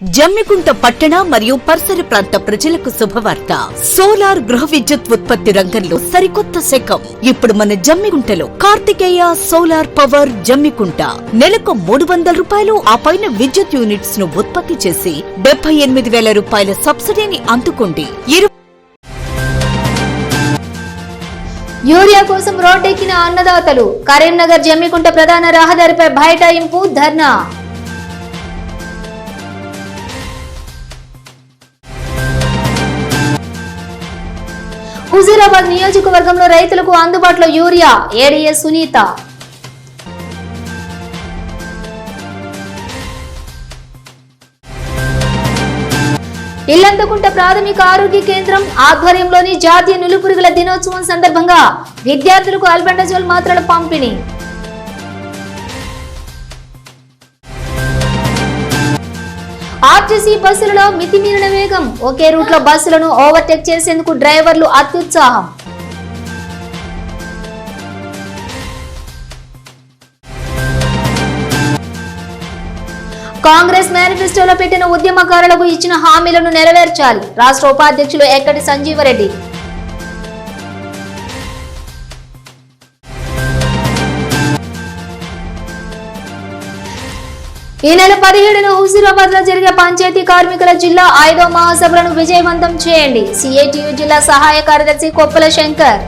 జమ్మికుంట పట్టణ మరియు పరిసర ప్రాంత ప్రజలకు శుభవార్త. సోలార్ గృహ విద్యుత్ ఉత్పత్తి రంగంలో సరికొత్త శకం. ఇప్పుడు మన జమ్మికుంటలో కార్తికేయ సోలార్ పవర్ జమ్మికుంట నెలకు 300 రూపాయలు ఆ పైన విద్యుత్ యూనిట్స్ ను ఉత్పత్తి చేసి 78,000 రూపాయల సబ్సిడీని అందుకోండి. యూరియా కోసం రోడ్డెక్కిన అన్నదాతలు. కరీంనగర్ జమ్మికుంట ప్రధాన రహదారిపై బైఠాయింపు, ధర్నా. హుజూరాబాద్ నియోజకవర్గంలో రైతులకు అందుబాటులో యూరియా, ఏడీఎస్ సునీత. ఇల్లంతకుంట ప్రాథమిక ఆరోగ్య కేంద్రం ఆధ్వర్యంలోని జాతీయ నులిపురుగుల దినోత్సవం సందర్భంగా విద్యార్థులకు ఆల్బెండజోల్ మాత్రల పంపిణీ. ఆర్టీసీ బస్సులలో మితిమీరిన వేగం. ఒకే రూట్ లో బస్సులను ఓవర్టేక్ చేసేందుకు డ్రైవర్లు అత్యుత్సాహం. కాంగ్రెస్ మేనిఫెస్టోలో పెట్టిన ఉద్యమకారులకు ఇచ్చిన హామీలను నెరవేర్చాలి. రాష్ట్ర ఉపాధ్యక్షులు ఎక్కడి సంజీవరెడ్డి. ఈ నెల 17న హుజూరాబాద్ లో జరిగే పంచాయతీ కార్మికుల జిల్లా 5వ మహాసభలను విజయవంతం చేయండి. సిఐటియు జిల్లా సహాయ కార్యదర్శి కొప్పుల శంకర్.